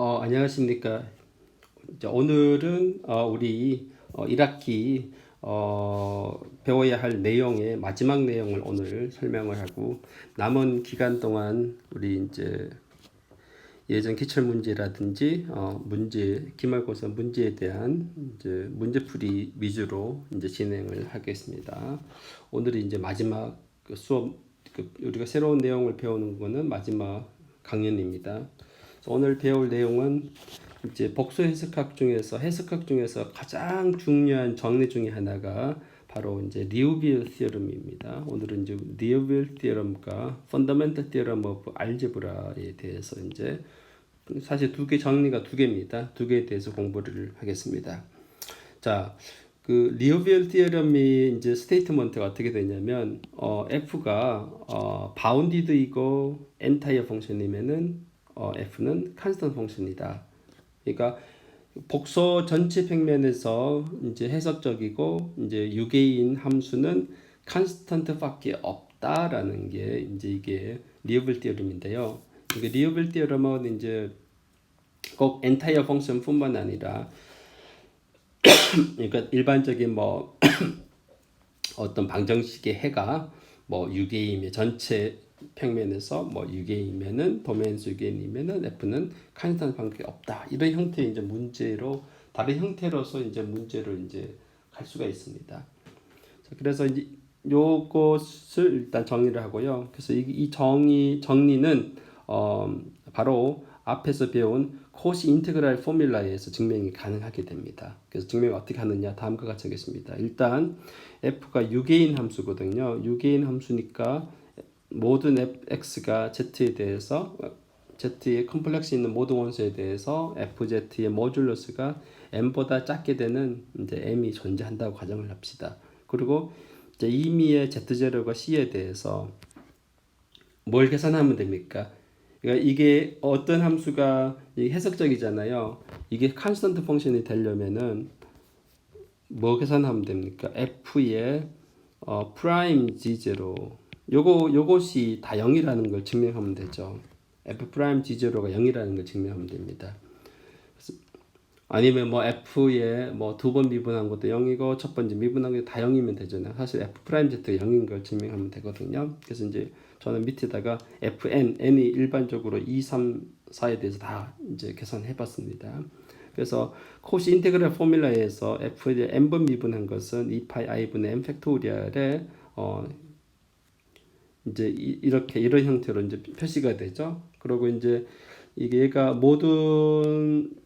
안녕하십니까. 이제 오늘은 우리 1학기 배워야 할 내용의 마지막 내용을 오늘 설명을 하고, 남은 기간 동안 우리 이제 예전 기출 문제라든지 기말고사 문제에 대한 이제 문제풀이 위주로 이제 진행을 하겠습니다. 오늘이 이제 마지막 수업, 우리가 새로운 내용을 배우는 거는 마지막 강연입니다. 오늘 배울 내용은 이제 복수 해석학 중에서 가장 중요한 정리 중에 하나가 바로 이제 리우빌 티어럼입니다. 오늘은 이제 리우빌 티어럼과 펀더멘털 티어럼 오브 알제브라에 대해서 이제 사실 정리가 두 개입니다. 두 개에 대해서 공부를 하겠습니다. 자, 그 리우빌 티어럼이 이제 스테이트먼트가 어떻게 되냐면 f가 바운디드이고 엔타이어 펑션이면은 f는 컨스턴트 펑션이다. 그러니까 복소 전체 평면에서 이제 해석적이고 이제 유계인 함수는 컨스턴트밖에 없다라는 게 이제 이게 리우빌 티어럼인데요. 이게 리우빌 티어럼은 이제 꼭 엔타이어 펑션뿐만 아니라 그러니까 일반적인 뭐 어떤 방정식의 해가 뭐 유계임의 전체 평면에서 뭐 유계이면은 도메인수 유계이면은 f는 컨스턴트 밖에 없다. 이런 형태의 이제 문제로 다른 형태로서 이제 문제를 이제 갈 수가 있습니다. 자, 그래서 이제 요것을 일단 정리를 하고요. 그래서 이 정리는 바로 앞에서 배운 코시 인테그랄 포뮬라에서 증명이 가능하게 됩니다. 그래서 증명이 어떻게 하느냐 다음과 같이 하겠습니다. 일단 f가 유계인 함수거든요. 유계인 함수니까 모든 x가 z에 대해서 z의 컴플렉스 있는 모든 원소에 대해서 fz의 모듈러스가 m보다 작게 되는 이제 m이 존재한다고 가정을 합시다. 그리고 이제 임의의 z0과 c에 대해서 뭘 계산하면 됩니까? 그러니까 이게 어떤 함수가 해석적이잖아요. 이게 컨스턴트 펑션이 되려면은 뭐 계산하면 됩니까? f의 프라임 g0 요것이 다 0이라는 걸 증명하면 되죠. f 프라임 g0가 0이라는 걸 증명하면 됩니다. 아니면 뭐 f의 뭐 두 번 미분한 것도 0이고 첫 번째 미분한 게 다 0이면 되잖아요. 사실 f 프라임 z가 0인 걸 증명하면 되거든요. 그래서 이제 저는 밑에다가 n이 일반적으로 2, 3, 4에 대해서 다 이제 계산해 봤습니다. 그래서 코시 인테그랄 포뮬라에서 f의 n번 미분한 것은 2파이 i분의 n 팩토리얼에 이제 이런 형태로 이제 표시가 되죠. 그리고 이제 얘가 모든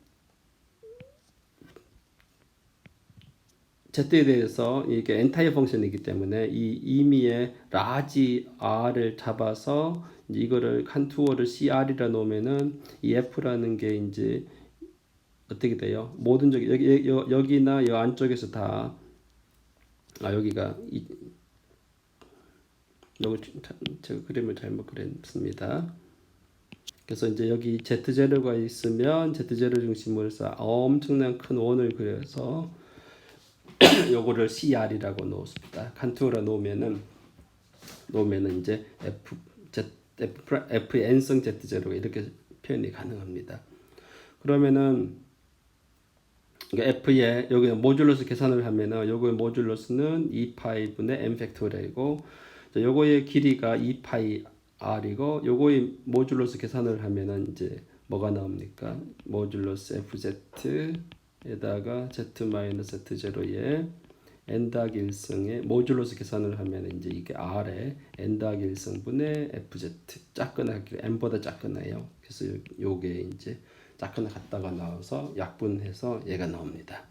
z에 대해서 이게 엔타이어 펑션이기 때문에 이 임의의 라지 r을 잡아서 이제 이거를 칸투어를 cr이라 놓으면은 이 f라는 게 이제 어떻게 돼요? 모든 여기나 여 안쪽에서 다 여기가 제가 그림을 잘못 그렸습니다. 그래서 이제 여기 z0가 있으면 z0 중심으로 해서 엄청난 큰 원을 그려서 요거를 cr이라고 놓습니다. 칸투어라 놓으면은 이제 f의 n성 z0가 이렇게 표현이 가능합니다. 그러면은 f의 여기 모듈러스 계산을 하면은 요거의 모듈러스는 2파이 분의 n 팩토리얼이고 요거의 길이가 2파이 r이고 요거의 모듈러스 계산을 하면은 이제 뭐가 나옵니까? 모듈러스 fz에다가 z-z0에 n 더하기 1승의 모듈러스 계산을 하면 이제 이게 r에 n 더하기 1승분의 fz 작거나 n보다 작거나요. 그래서 요게 이제 작거나 같다가 나와서 약분해서 얘가 나옵니다.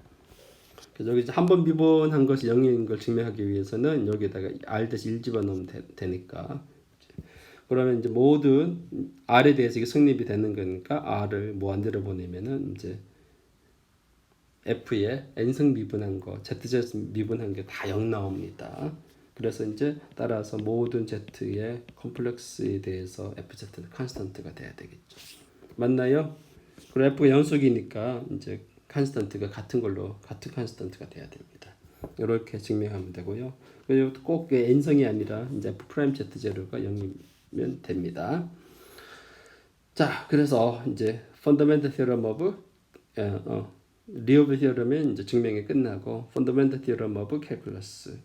그래서 여기 한 번 미분한 것이 0인 걸 증명하기 위해서는 여기에다가 r-1 집어넣으면 되니까 그러면 이제 모든 r에 대해서 이게 성립이 되는 거니까 r을 무한대로 보내면은 이제 f의 n승 미분한 거, zz 미분한 게 다 0 나옵니다. 그래서 이제 따라서 모든 z의 컴플렉스에 대해서 fz는 컨스턴트가 돼야 되겠죠. 맞나요? 그리고 f가 연속이니까 이제 컨스턴트가 같은 컨스턴트가 돼야 됩니다. 이렇게 증명하면 되고요. 그리고 꼭 n성이 아니라 이제 f 프라임 z0가 0이면 됩니다. 자, 그래서 이제 Fundamental Theorem of 리오브 theorem은 이제 증명이 끝나고 Fundamental Theorem of Calculus.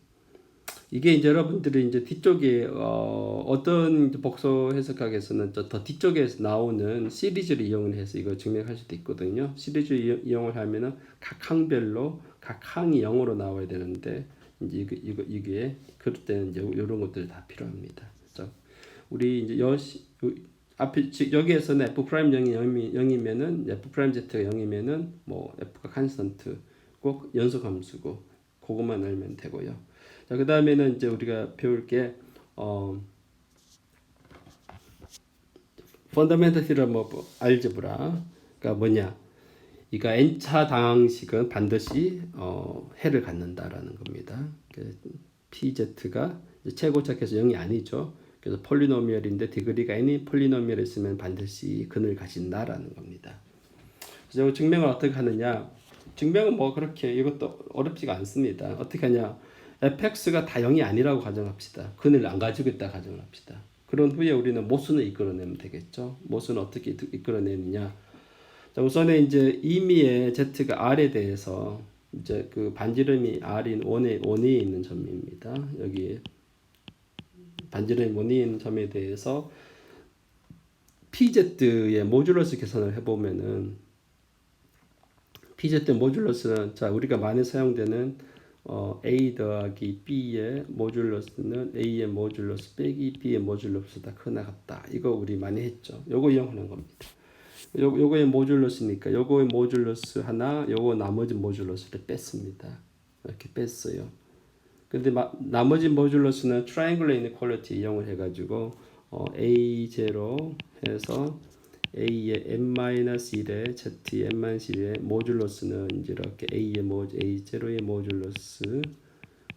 이게 이제 여러분들이 이제 뒤쪽에 어떤 복소 해석학에서는 더 뒤쪽에서 나오는 시리즈를 이용을 해서 이거 증명할 수도 있거든요. 시리즈 이용을 하면은 각 항별로 각 항이 0으로 나와야 되는데 이제 이게 그럴 때는 이제 이런 것들이 다 필요합니다. 그래서 우리 이제 앞에 여기에서는 f 프라임 0이면은 f 프라임 z가 0이면은 뭐 f가 콘스턴트 꼭 연속 함수고 그것만 알면 되고요. 자, 그다음에는 이제 우리가 배울 게 Fundamental Theorem of Algebra가 뭐냐? 이가 n차 방식은 반드시 해를 갖는다라는 겁니다. pz가 최고차께서 0이 아니죠. 그래서 폴리노미얼인데 디그리가 n이 폴리노미얼 있으면 반드시 근을 가진다라는 겁니다. 그래서 증명을 어떻게 하느냐? 증명은 뭐 그렇게 이것도 어렵지가 않습니다. 어떻게 하냐? fx가 다 0이 아니라고 가정합시다. 근을 안 가지고 있다 가정을 합시다. 그런 후에 우리는 모순을 이끌어내면 되겠죠. 모순을 어떻게 이끌어내느냐? 자, 우선에 이제 임의의 z가 r에 대해서 이제 그 반지름이 r인 원에 있는 점입니다. 여기 반지름이 원에 있는 점에 대해서 pz의 모듈러스 계산을 해보면은 pz 모듈러스는 자 우리가 많이 사용되는 a 더하기 b의 모듈러스는 a의 모듈러스 빼기 b의 모듈러스보다 크나 같다. 이거 우리 많이 했죠. 요거 이용하는 겁니다. 요거의 모듈러스니까 요거의 모듈러스 하나, 요거 나머지 모듈러스를 뺐습니다. 이렇게 뺐어요. 근데 나머지 모듈러스는 트라이앵글러 이니퀄리티 이용을 해가지고 a0 해서 a의 n-1에 z의 n-1의 모듈러스는 이제 이렇게 a0의 모듈러스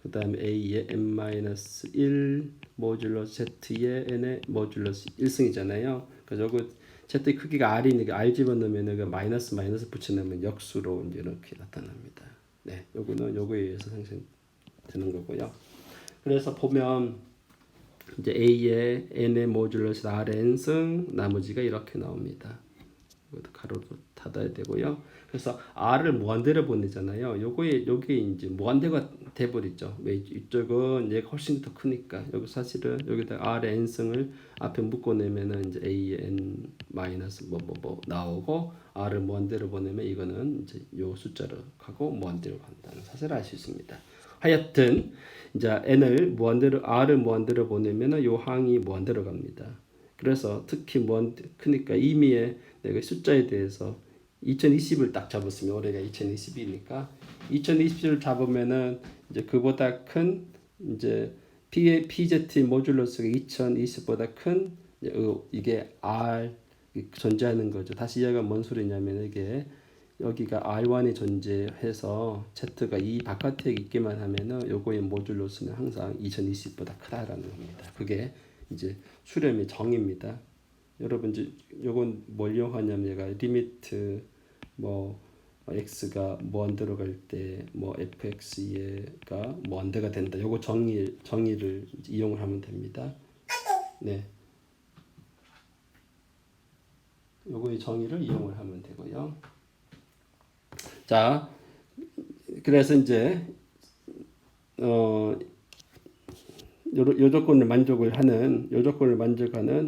그 다음에 a의 n-1 모듈러스 z의 n의 모듈러스 1승이잖아요. 그래서 요거 z 크기가 r이니까 r 집어넣으면 여기 마이너스 붙여넣으면 역수로 이제 이렇게 나타납니다. 네, 요거는 요거에 의해서 생성되는 거고요. 그래서 보면 이제 a의 n의 모듈러스 rn승 나머지가 이렇게 나옵니다. 이것도 가로로 닫아야 되고요. 그래서 r을 무한대로 보내잖아요. 요게 이제 무한대가 돼버리죠. 왜 이쪽은 얘가 훨씬 더 크니까 여기 사실은 여기다 r의 n승을 앞에 묶어내면은 이제 a의 n 마이너스 뭐 나오고 r을 무한대로 보내면 이거는 이제 요 숫자로 가고 무한대로 간다는 사실을 알 수 있습니다. 하여튼 이제 n을 무한대로 r을 무한대로 보내면은 요 항이 무한대로 갑니다. 그래서 특히 크니까 임의의 내가 숫자에 대해서 2020을 딱 잡았으면 올해가 2020이니까 2020을 잡으면은 이제 그보다 큰 이제 PZ 모듈러스가 2020보다 큰 이게 R 존재하는 거죠. 다시 얘가 뭔 소리냐면 이게 여기가 R1이 존재해서 Z가 이 바깥에 있기만 하면은 요거의 모듈러스는 항상 2020보다 크다라는 겁니다. 그게 이제 수렴의 정의입니다. 여러분 이제 요건 뭘 이용하냐면 얘가 리미트 뭐 x가 무한대로 갈 때 뭐 fx가 무한대가 된다. 요거 정의를 이용을 하면 됩니다. 네. 요거의 정의를 이용을 하면 되고요. 자, 그래서 이제 요 조건을 만족하는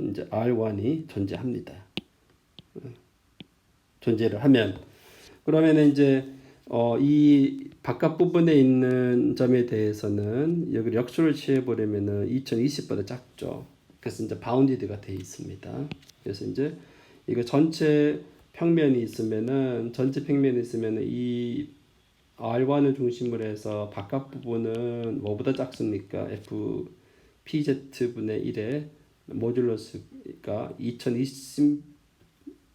이제 R1이 존재합니다. 존재를 하면 그러면 이제 이 바깥 부분에 있는 점에 대해서는 여기 역수를 취해 버리면은 2020보다 작죠. 그래서 이제 바운디드가 돼 있습니다. 그래서 이제 이거 전체 평면이 있으면은 이 R1을 중심으로 해서 바깥 부분은 뭐보다 작습니까? PZ분의 1의 모듈러스가 2020분의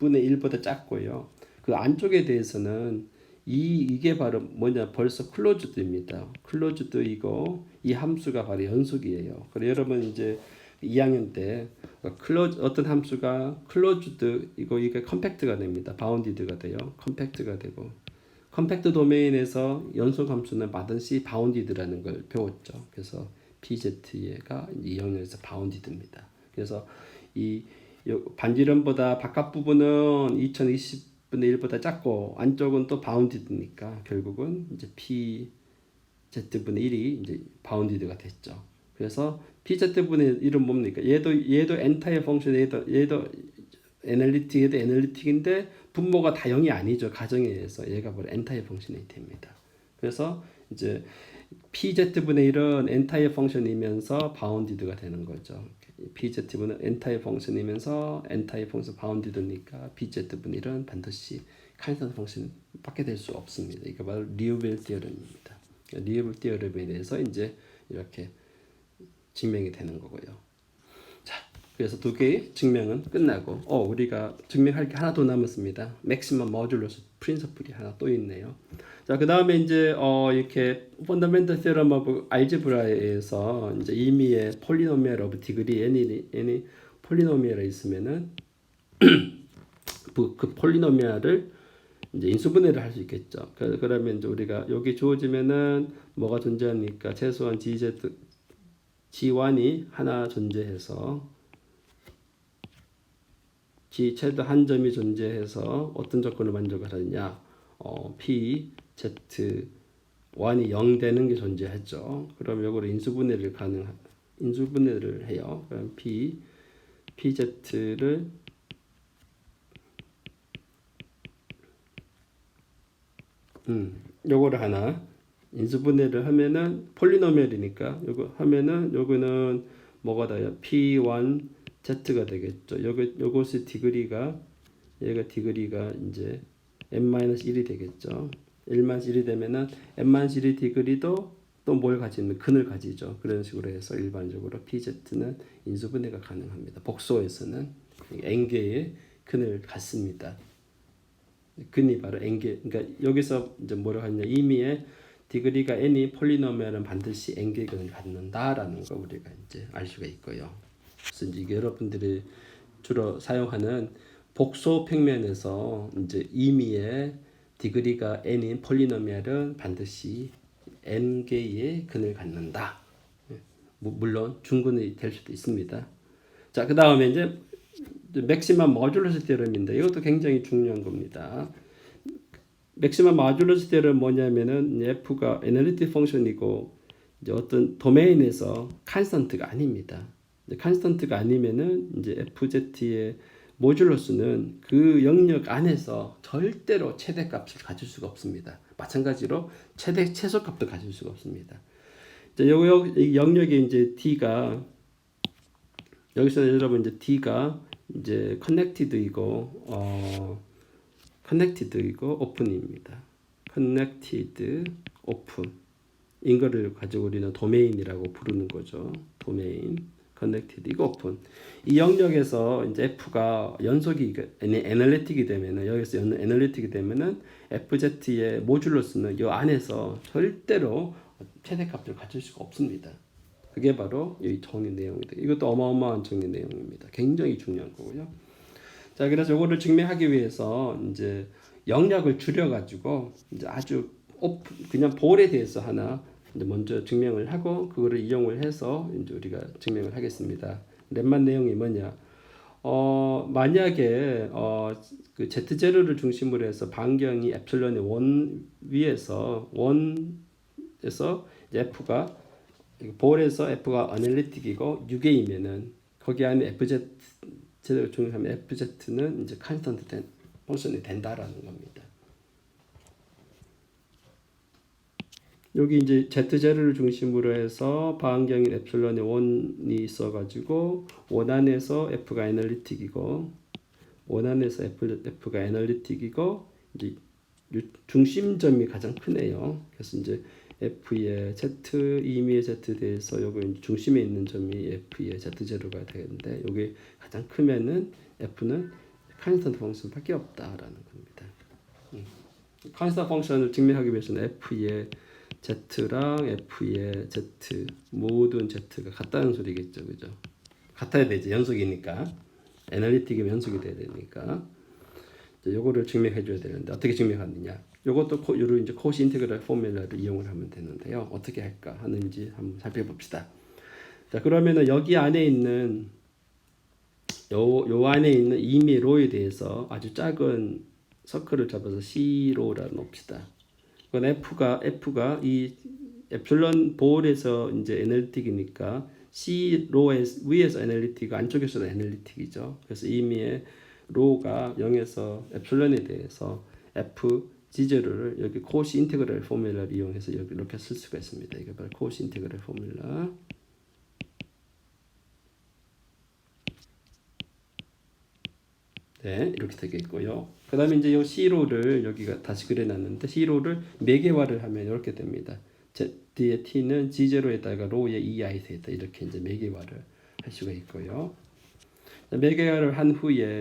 1보다 작고요. 그 안쪽에 대해서는 이게 바로 뭐냐 벌써 클로즈드입니다. 클로즈드이고 이 함수가 바로 연속이에요. 그래서 여러분 이제 2학년 때 어떤 함수가 클로즈드 이게 컴팩트가 됩니다. 바운디드가 돼요. 컴팩트가 되고 컴팩트 도메인에서 연속 함수는 마든시 바운디드라는 걸 배웠죠. 그래서 PZ가 2학년에서 바운디드입니다. 그래서 이 반지름보다 바깥 부분은 2020분의 1보다 작고 안쪽은 또 바운디드니까 결국은 이제 PZ분의 1이 이제 바운디드가 됐죠. 그래서 PZ분의 1은 뭡니까? 얘도 엔타이어 펑션, 얘도 애널리틱인데 분모가 다 0이 아니죠. 가정에 의해서 얘가 바로 엔타이어 펑션이 됩니다. 그래서 이제 PZ분의 1은 엔타이어 펑션이면서 바운디드가 되는 거죠. PZ분은 엔타이어 펑션이면서 엔타이어 펑션 바운디드니까 PZ분의 1은 반드시 카인스타인 펑션 밖에 될 수 없습니다. 이거 바로 리우벨 티어럼입니다. 리우벨 티어럼에 대해서 이제 이렇게 증명이 되는 거고요. 자, 그래서 두 개의 증명은 끝나고 우리가 증명할 게 하나 더 남았습니다. 맥시멈 모듈러스 프린서플이 하나 또 있네요. 자, 그다음에 이제 이렇게 펀더멘털 테러럼 오브 알제브라에서 이제 임의의 폴리노미얼 오브 디그리 n이 폴리노미얼이 있으면은 그 폴리노미얼을 이제 인수분해를 할 수 있겠죠. 그러면 이제 우리가 여기 주어지면은 뭐가 존재하니까 최소한 G1이 하나 존재해서 G 최대 한 점이 존재해서 어떤 조건을 만족을 하느냐? P Z 1이 0 되는 게 존재하죠. 그럼 요거를 인수분해를 해요. 그럼 PZ를 요거를 하나 인수분해를 하면은 폴리노미얼이니까 요거 하면은 요거는 뭐가 돼요? P1 Z가 되겠죠. 요것의 디그리가 얘가 디그리가 이제 n-1이 되겠죠. 1-1이 되면은 n-1의 디그리도 또 뭘 가지는 근을 가지죠. 그런 식으로 해서 일반적으로 PZ는 인수분해가 가능합니다. 복소에서는 n개의 근을 갖습니다. 근이 바로 n개. 그러니까 여기서 이제 뭐라고 하냐? 임의의 디그리가 n이 폴리노미얼은 반드시 n개의 근을 갖는다라는 거 우리가 이제 알 수가 있고요. 그래서 이제 여러분들이 주로 사용하는 복소 평면에서 이제 임의의 디그리가 n인 폴리노미얼은 반드시 n개의 근을 갖는다. 물론 중근이 될 수도 있습니다. 자, 그 다음에 이제 맥시멈 모듈러스 테orem인데 이것도 굉장히 중요한 겁니다. 맥시멈 모듈러스 테orem 뭐냐면은 f가 애널리틱 펑션이고 이제 어떤 도메인에서 칸스턴트가 아닙니다. 칸스턴트가 아니면은 이제 fz의 모듈러스는 그 영역 안에서 절대로 최대값을 가질 수가 없습니다. 마찬가지로 최소값도 가질 수가 없습니다. 이제 이 영역에 이제 d가 여기서 여러분 이제 d가 이제 커넥티드이고 오픈입니다. 커넥티드 오픈 인거를 가지고 우리는 도메인이라고 부르는 거죠. 도메인 커넥티드 이거 오픈. 이 영역에서 이제 f가 연속이 애널리틱이 되면은 여기서 애널리틱이 되면은 fz의 모듈러스는 이 안에서 절대로 최대값을 가질 수가 없습니다. 그게 바로 이 정리 내용입니다. 이것도 어마어마한 정리 내용입니다. 굉장히 중요한 거고요. 자, 그래서 이거를 증명하기 위해서 이제 영역을 줄여가지고 이제 아주 그냥 볼에 대해서 하나 이제 먼저 증명을 하고 그거를 이용을 해서 이제 우리가 증명을 하겠습니다. 랩만 내용이 뭐냐? 만약에 그 Z0를 중심으로 해서 반경이 엡실론의 원 위에서 원에서 f가 볼에서 f가 어널리틱이고 6A면은 거기 안에 FZ 제대로 중요하면 FZ는 이제 컨스턴트 펑션이 된다라는 겁니다. 여기 이제 Z0를 중심으로 해서 반경인 엡실론의 원이 있어가지고 원안에서 f가 애널리틱이고 원안에서 f가 애널리틱이고 이제 중심점이 가장 크네요. 그래서 이제 f의 z 임의의 z에 대해서 여기 중심에 있는 점이 f의 z0가 되는데 여기 가장 크면은 f는 컨스턴트 펑션밖에 없다라는 겁니다. 컨스턴트 펑션을 증명하기 위해서는 f의 z랑 f의 z 모든 z가 같다는 소리겠죠, 그죠? 같아야 되죠, 연속이니까. 애널리틱이면 연속이 돼야 되니까. 요거를 증명해 줘야 되는데 어떻게 증명하느냐? 요것도 요런 이제 코시 인테그랄 포뮬러를 이용을 하면 되는데요. 어떻게 할까 하는지 한번 살펴봅시다. 자, 그러면은 여기 안에 있는 요 안에 있는 임의 로에 대해서 아주 작은 서클을 잡아서 C로라 놓읍시다. 그건 F가 이 엡실론 볼에서 이제 애널리틱이니까 C 로의 위에서 애널리틱, 안쪽에서도 애널리틱이죠. 그래서 임의의 로가 0에서 엡실론에 대해서 F G0를 여기 코시 인테그럴 포뮬러를 이용해서 여기 이렇게 쓸 수가 있습니다. 이게 바로 코시 인테그럴 포뮬러. 네, 이렇게 되겠고요. 그 다음에 이제 이 C로를 여기가 다시 그려놨는데 C로를 매개화를 하면 이렇게 됩니다. Z의 T는 G0에다가 로의 EI 세타 이렇게 이제 매개화를 할 수가 있고요. 매개를 한 후에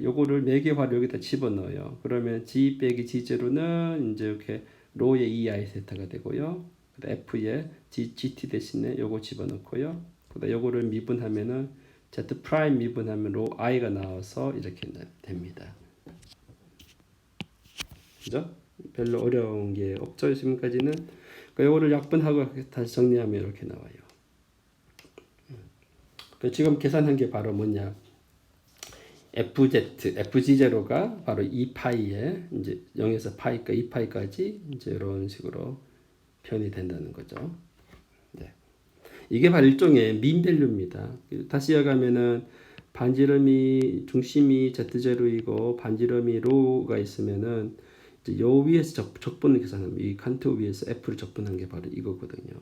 요거를 매개화를 여기다 집어넣어요. 그러면 G 빼기 G0는 이제 이렇게 로의 EI 세타가 되고요. F에 GT 대신에 요거 집어넣고요. 그다음 요거를 미분하면은 Z 프라임 미분하면 로 I가 나와서 이렇게 됩니다. 그죠? 별로 어려운 게 없죠. 지금까지는. 그러니까 요거를 약분하고 다시 정리하면 이렇게 나와요. 지금 계산한 게 바로 뭐냐? FG0가 바로 2파이에 이제 0에서 파이까 2파이까지 이제 이런 식으로 표현이 된다는 거죠. 네. 이게 바로 일종의 민 밸류입니다. 다시 이야기하면은 반지름이 중심이 Z0이고 반지름이 로가 있으면은 이제 요 위에서 적분을 계산하면 이 칸트 위에서 F를 적분한 게 바로 이거거든요.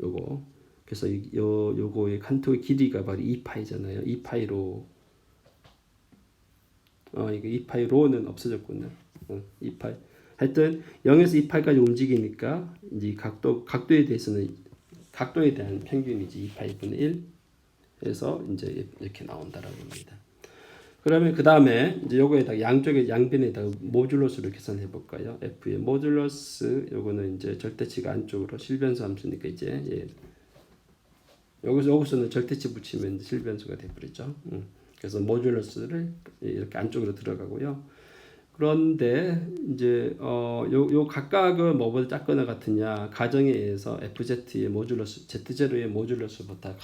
요거. 그래서 요거의 칸트의 길이가 바로 2파이잖아요. 2파이로 이게 2파이로는 없어졌군요. 2파이. 하여튼 0에서 2파이까지 움직이니까 이제 각도에 대한 평균이지 2파이분의 1 해서 이제 이렇게 나온다라고 합니다. 그러면 그 다음에 이제 요거에다가 양변에다가 모듈러스를 계산해 볼까요? F의 모듈러스 요거는 이제 절대치가 안쪽으로 실변수 함수니까 이제 여기서는 절대치 붙이면 실변수가 돼버리죠. 그래서 모듈러스를 이렇게 안쪽으로 들어가고요. 그런데 이제 요 각각은 뭐보다 작거나 같으냐 가정에 의해서 FZ의 모듈러스 Z0의 모듈러스보다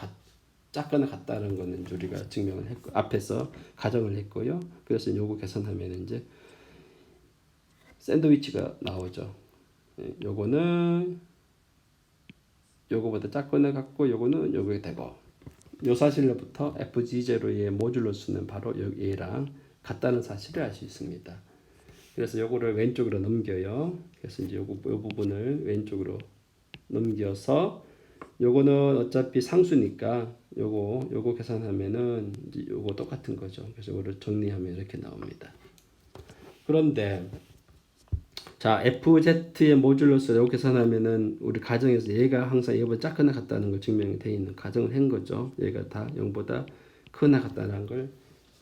작거나 같다는 거는 우리가 증명을 했고 앞에서 가정을 했고요. 그래서 요거 계산하면 이제 샌드위치가 나오죠. 요거는 요거보다 작거나 같고 요거는 요게 되고 요 사실로부터 FG0의 모듈러스는 바로 얘랑 같다는 사실을 알 수 있습니다. 그래서 요거를 왼쪽으로 넘겨요. 그래서 이제 요 부분을 왼쪽으로 넘겨서 요거는 어차피 상수니까 요거 계산하면은 이제 요거 똑같은 거죠. 그래서 요거를 정리하면 이렇게 나옵니다. 그런데 자, FZ의 모듈러스를 요거 계산하면은 우리 가정에서 얘가 항상 얘보다 작거나 같다는 걸 증명이 되어 있는 가정을 한 거죠. 얘가 다 0보다 크거나 같다는 걸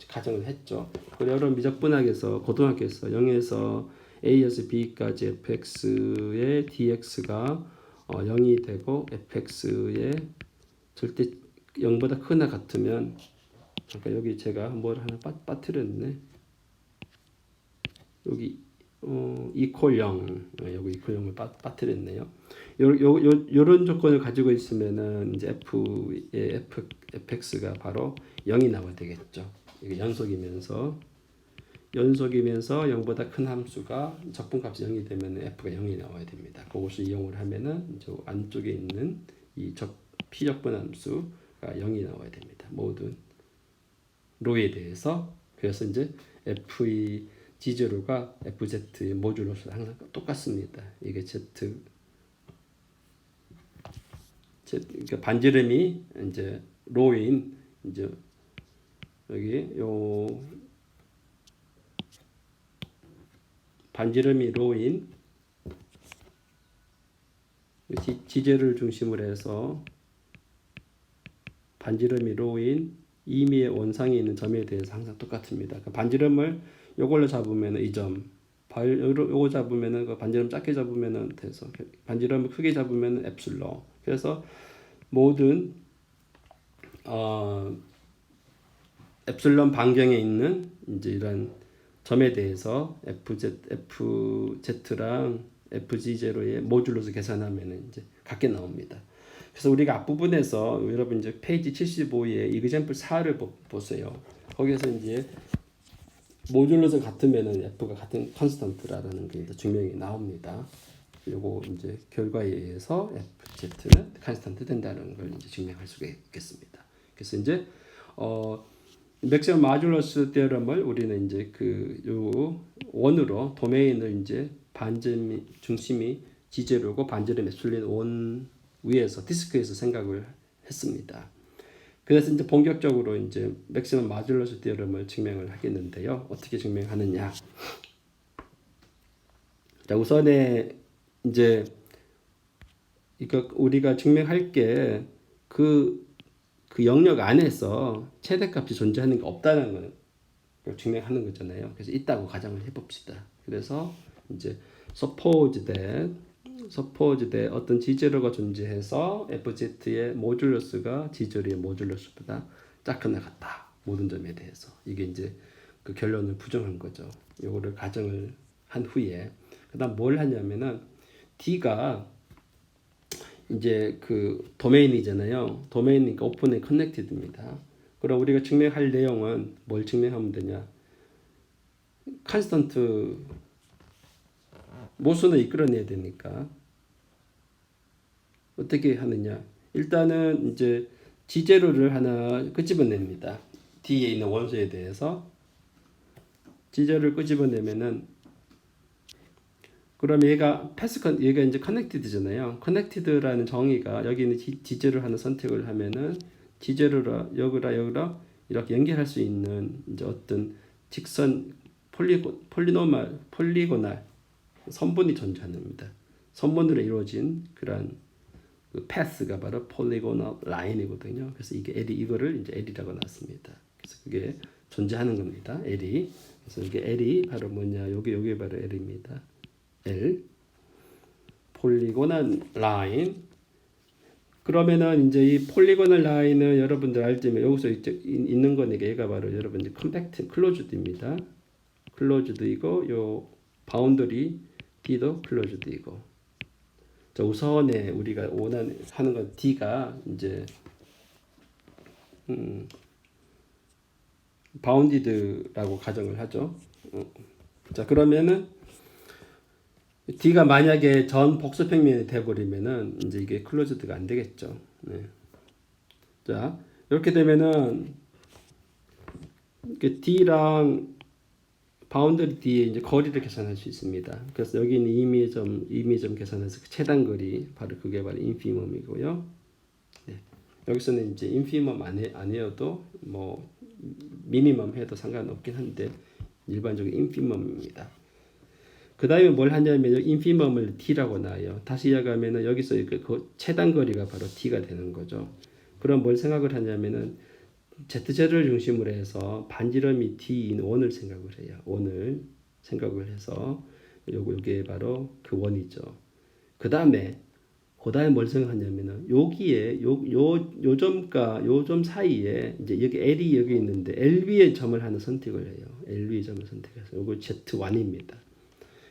가정을 했죠. 그리고 여러 미적분학에서 고등학교에서 0에서 A에서 B까지 fx의 dx가 0이 되고 fx의 절대 0보다 크거나 같으면 잠깐 여기 제가 뭘 하나 빠뜨렸네. 여기 이퀄 0 여기 이퀄 0을 빠뜨렸네요. 요런 조건을 가지고 있으면은 이제 f의 fx가 바로 0이 나와야 되겠죠. 이게 연속이면서 0보다 큰 함수가 적분값이 0이 되면 f가 0이 나와야 됩니다. 그것을 이용을 하면은 저 안쪽에 있는 이 피적분 함수가 0이 나와야 됩니다. 모든 로에 대해서. 그래서 이제 f의 G0가 FZ의 모듈러스 항상 똑같습니다. 이게 그러니까 반지름이 이제 로인 이제 여기 요 반지름이 로인 G0를 중심으로 해서 반지름이 로인 임의의 원상에 있는 점에 대해서 항상 똑같습니다. 그 반지름을 요걸로 잡으면 이 점, 요거 잡으면은 그 반지름 작게 잡으면은 돼서 반지름을 크게 잡으면은 엡실론. 그래서 모든 엡실론 반경에 있는 이제 이런 점에 대해서 FZ랑 FG0의 모듈로서 계산하면은 이제 같게 나옵니다. 그래서 우리가 앞부분에서 여러분 이제 페이지 75에 example 4를 보세요. 거기에서 이제 모듈러스 같으면은 F가 같은 컨스턴트라는 게 이제 증명이 나옵니다. 그리고 이제 결과에 의해서 FZ는 컨스턴트 된다는 걸 이제 증명할 수가 있겠습니다. 그래서 이제 맥시멈 마듈러스 테orem을 우리는 이제 요 원으로 도메인을 이제 반점 중심이 지제로고 반절에 매술린 원 위에서 디스크에서 생각을 했습니다. 그래서 이제 본격적으로 이제 맥시멈 마듈러스 테orem을 증명을 하겠는데요. 어떻게 증명하느냐? 자, 우선에 이제 이거 우리가 증명할 게 그 영역 안에서 최대값이 존재하는 게 없다는 걸 증명하는 거잖아요. 그래서 있다고 가정을 해봅시다. 그래서 이제 suppose that 어떤 지제로가 존재해서 FZ의 모듈러스가 지제로의 모듈러스보다 작거나 같다. 모든 점에 대해서. 이게 이제 그 결론을 부정한 거죠. 요거를 가정을 한 후에 그다음 뭘 하냐면은 D가 이제 그 도메인이잖아요. 도메인이니까 오픈에 커넥티드입니다. 그럼 우리가 증명할 내용은 뭘 증명하면 되냐? 컨스턴트 모순을 이끌어내야 되니까 어떻게 하느냐? 일단은 이제 지제로를 하나 끄집어냅니다. D에 있는 원소에 대해서 지제로를 끄집어내면은 그럼 얘가 얘가 이제 커넥티드잖아요. 커넥티드라는 정의가 여기 있는 지제로 하는 선택을 하면은 지제로라 여기라 이렇게 연결할 수 있는 이제 어떤 직선 폴리고날 선분이 존재합니다. 선분으로 이루어진 그런 그 패스가 바로 폴리고널 라인이거든요. 그래서 이게 이거를 이제 L이라고 놨습니다. 그래서 그게 존재하는 겁니다. L이. 그래서 이게 L이 바로 뭐냐? 요게 바로 L입니다. L 폴리고널 라인. 그러면은 이제 이 폴리고널 라인은 여러분들 알지만 여기서 있는 거니까 얘가 바로 여러분들 컴팩트 클로즈드입니다. 클로즈드이고 요 바운더리 D도 클로즈드이고. 자, 우선에 우리가 하는 건 D가 이제 바운디드라고 가정을 하죠. 자, 그러면은 D가 만약에 전 복수평면이 돼버리면은 이제 이게 클로즈드가 안 되겠죠. 네. 자, 이렇게 되면은 D랑 바운더리 D의 이제 거리를 계산할 수 있습니다. 그래서 여기 있는 임의점 계산해서 그 최단 거리 바로 그게 바로 인피멈이고요. 네. 여기서는 이제 인피멈 아니어도 뭐 미니멈 해도 상관없긴 한데 일반적으로 인피멈입니다. 그 다음에 뭘 하냐면 인피멈을 T라고 놔요. 다시 이야기하면 여기서 그 최단 거리가 바로 T가 되는 거죠. 그럼 뭘 생각을 하냐면은 ZZ를 중심으로 해서 반지름이 D인 원을 생각을 해요. 원을 생각을 해서 요게 바로 그 원이죠. 그 다음에 뭘 생각하냐면은 여기에 요 점과 요 점 사이에 이제 여기 L이 여기 있는데 LB의 점을 하나 선택을 해요. LB의 점을 선택해서 요거 Z1입니다.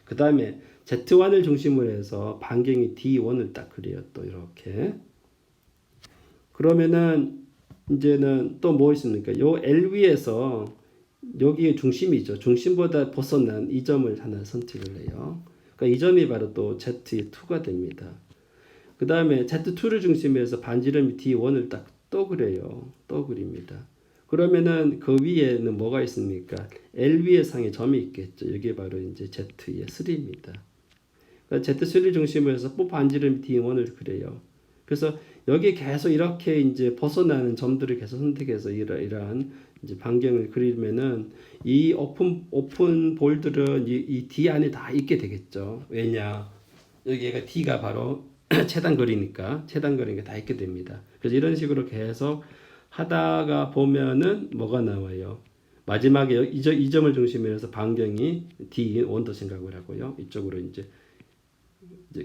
그 다음에 Z1을 중심으로 해서 반경이 D1을 딱 그려요. 또 이렇게. 그러면은 이제는 또 뭐 있습니까? 요 LB에서 여기에 중심이죠. 중심보다 벗어난 이 점을 하나 선택을 해요. 그러니까 이 점이 바로 또 Z2가 됩니다. 그 다음에 Z2를 중심으로 해서 반지름이 D1을 딱 또 그려요. 또 그립니다. 그러면은 그 위에는 뭐가 있습니까? LB의 상에 점이 있겠죠. 이게 바로 이제 Z의 3입니다. 그러니까 Z3를 중심으로 해서 또 반지름 D1을 그려요. 그래서 여기 계속 이렇게 이제 벗어나는 점들을 계속 선택해서 이러한 이제 반경을 그리면은 이 오픈 볼들은 이 D 안에 다 있게 되겠죠. 왜냐? 여기 얘가 D가 바로 최단 거리니까 다 있게 됩니다. 그래서 이런 식으로 계속 하다가 보면은 뭐가 나와요? 마지막에 이 점을 중심으로 해서 반경이 D인 원도 생각을 하고요. 이쪽으로 이제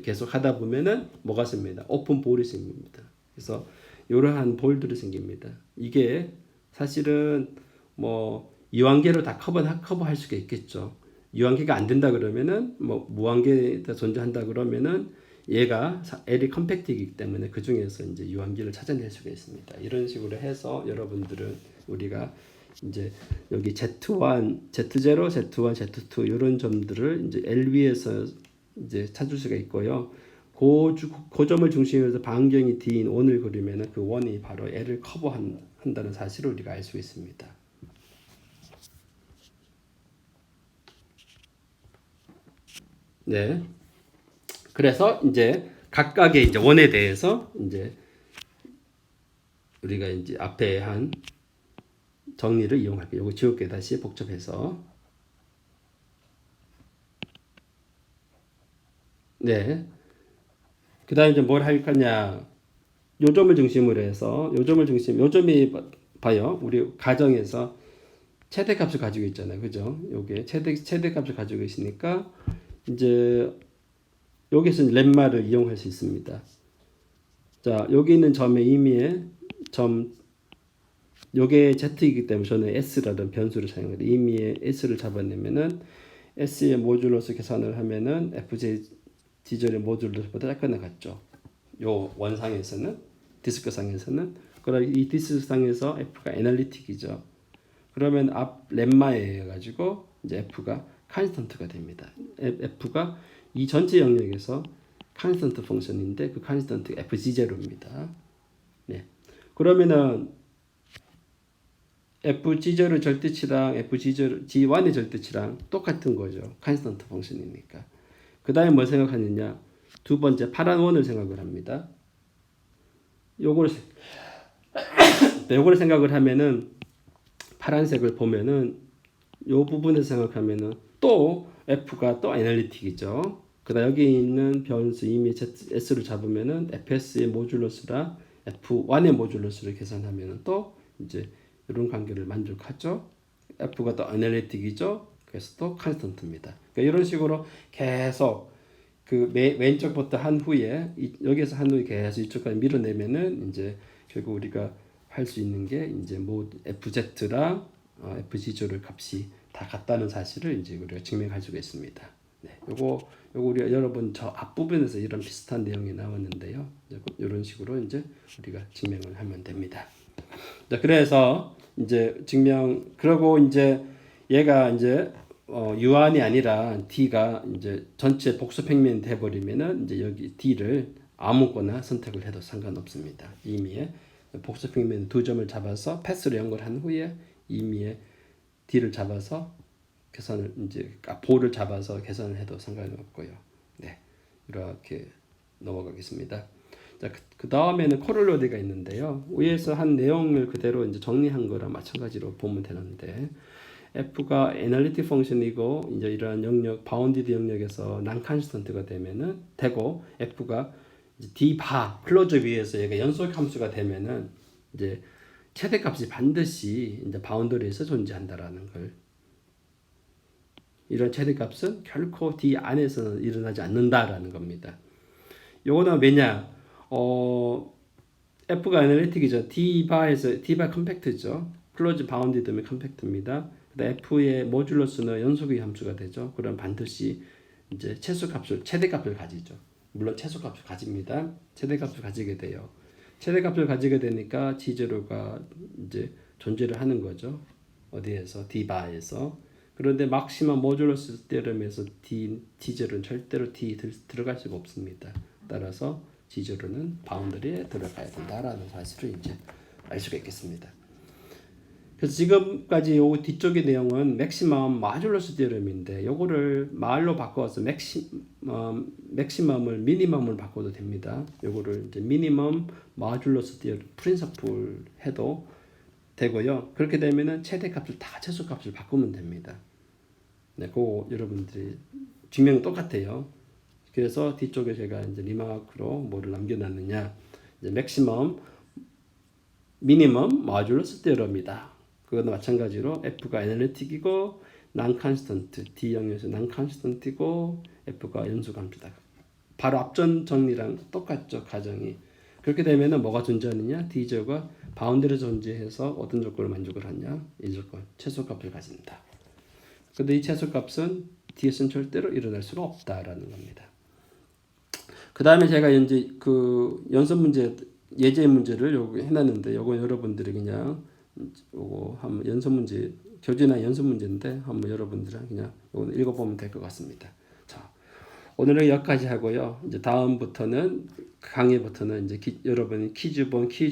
계속 하다 보면은 뭐가 생깁니다. 오픈 볼이 생깁니다. 그래서 이러한 볼들이 생깁니다. 이게 사실은 뭐 이완계로 다 커버할 수가 있겠죠. 이완계가 안 된다 그러면은 뭐 무한계가 존재한다 그러면은 얘가 L이 컴팩트이기 때문에 그 중에서 이제 유한기를 찾아낼 수가 있습니다. 이런 식으로 해서 여러분들은 우리가 이제 여기 Z1, Z0, Z1, Z2 이런 점들을 이제 LV에서 이제 찾을 수가 있고요. 그 점을 중심으로 해서 반경이 D인 원을 그리면은 그 원이 바로 L을 커버한다는 사실을 우리가 알 수 있습니다. 네. 그래서 이제 각각의 이제 원에 대해서 이제 우리가 이제 앞에 한 정리를 이용할게요. 이거 지울게 다시 복잡해서. 네. 그다음에 이제 뭘 할 거냐? 요점을 중심으로 해서 요점이 봐요. 우리 가정에서 최대값을 가지고 있잖아요. 그죠? 요게 최대값을 가지고 있으니까 이제 여기서 렘마를 이용할 수 있습니다. 자, 여기 있는 점의 의미의 점 요게 z이기 때문에 저는 s라는 변수를 사용해요. 의미의 s를 잡아내면은 s의 모듈러스 계산을 하면은 fj 디젤의 모듈러스보다 약간 같죠. 요 원상에서는 디스크상에서는 그럼 이 디스크상에서 f가 애널리틱이죠. 그러면 앞 렘마에 의해 가지고 이제 f가 칸스턴트가 됩니다. f가 이 전체 영역에서 칸스턴트 펑션인데 그 칸스턴트 fg0입니다. 네. 그러면은 fg0 절대치랑 fg0 g1의 절대치랑 똑같은 거죠. 칸스턴트 펑션이니까. 그 다음에 뭘 생각하느냐? 두 번째 파란 원을 생각을 합니다. 요걸 생각을 하면은 파란색을 보면은 요 부분을 생각하면은 또 f가 또 애널리틱이죠. 그다음 여기 있는 변수 이미 s를 잡으면은 fs의 모듈러스랑 f1의 모듈러스를 계산하면은 또 이제 이런 관계를 만족하죠. f가 또 애널리틱이죠. 그래서 또 컨스턴트입니다. 그러니까 이런 식으로 계속 그 왼쪽부터 한 후에 여기서 한 후에 계속 이쪽까지 밀어내면은 이제 결국 우리가 할 수 있는 게 이제 뭐 fz랑 fg조의 값이 다 같다는 사실을 이제 우리가 증명할 수가 있습니다. 네, 요거 우리 여러분 저 앞부분에서 이런 비슷한 내용이 나왔는데요. 이런 식으로 이제 우리가 증명을 하면 됩니다. 자, 그래서 이제 그러고 이제 얘가 이제 유한이 아니라 D가 이제 전체 복수 평면이 돼버리면은 이제 여기 D를 아무거나 선택을 해도 상관없습니다. 임의의 복수 평면 두 점을 잡아서 패스로 연결한 후에 임의의 D를 잡아서 계산을 이제 보를 잡아서 계산을 해도 상관이 없고요. 네, 이렇게 넘어가겠습니다. 자, 그 다음에는 코롤러리가 있는데요. 위에서 한 내용을 그대로 이제 정리한 거랑 마찬가지로 보면 되는데, f가 애널리틱 펑션이고 이제 이러한 영역 바운디드 영역에서 난컨스턴트가 되면은 되고 f가 d 바 클로저 위에서 얘가 연속 함수가 되면은 이제 최대값이 반드시 이제 바운더리에서 존재한다라는 걸. 이런 최대값은 결코 d 안에서는 일어나지 않는다라는 겁니다. 요거는 왜냐? f가 애널리틱이죠. d 바 컴팩트죠. 클로즈 바운디드면 컴팩트입니다. f의 모듈러스는 연속의 함수가 되죠. 그럼 반드시 이제 최대값을 가지죠. 물론 최소값을 가집니다. 최대값을 가지게 돼요. 최대값을 가지게 되니까 G0가 이제 존재를 하는 거죠. 어디에서? D바에서. 그런데 막시멈 모듈러스 테orem에서 G0는 절대로 D 들어갈 수가 없습니다. 따라서 G0는 바운더리에 들어가야 된다라는 사실을 이제 알 수가 있겠습니다. 그래서 지금까지 요 뒤쪽의 내용은 맥시멈 마듈러스 테orem인데 요거를 말로 바꿔서 맥시멈을 미니멈을 바꿔도 됩니다. 요거를 이제 미니멈 마듈러스 테orem 프린서플 해도 되고요. 그렇게 되면은 최대값을 다 최소값을 바꾸면 됩니다. 네, 그거 여러분들이 증명은 똑같아요. 그래서 뒤쪽에 제가 이제 리마크로 뭐를 남겨놨느냐, 이제 맥시멈 미니멈 마듈러스 테orem이다. 그것도 마찬가지로 f가 애널리틱이고 난컨스턴트 D 영역에서 난컨스턴트이고 f가 연속함수다. 바로 앞전 정리랑 똑같죠. 가정이. 그렇게 되면은 뭐가 존재하느냐? D제가 바운드를 존재해서 어떤 조건을 만족을 하냐? 이 조건 최소값을 가진다. 근데 이 최소값은 D에서는 절대로 일어날 수가 없다라는 겁니다. 다음에 제가 이제 그 연습 문제 예제 문제를 요거 해놨는데 요거 여러분들이 그냥 요거 한번 연습 문제 교재나 연습 문제인데 한번 여러분들은 그냥 요거 읽어보면 될 것 같습니다. 자, 오늘은 여기까지 하고요. 이제 다음부터는 강의부터는 이제 여러분이 퀴즈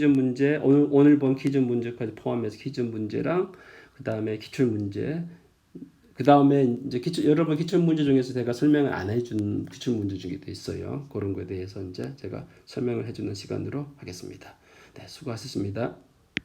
문제 오늘 본 퀴즈 문제까지 포함해서 퀴즈 문제랑 그 다음에 기출 문제 그 다음에 이제 여러분 기출 문제 중에서 제가 설명을 안 해준 기출 문제 중에 있어요. 그런 거에 대해서 이제 제가 설명을 해주는 시간으로 하겠습니다. 네, 수고하셨습니다.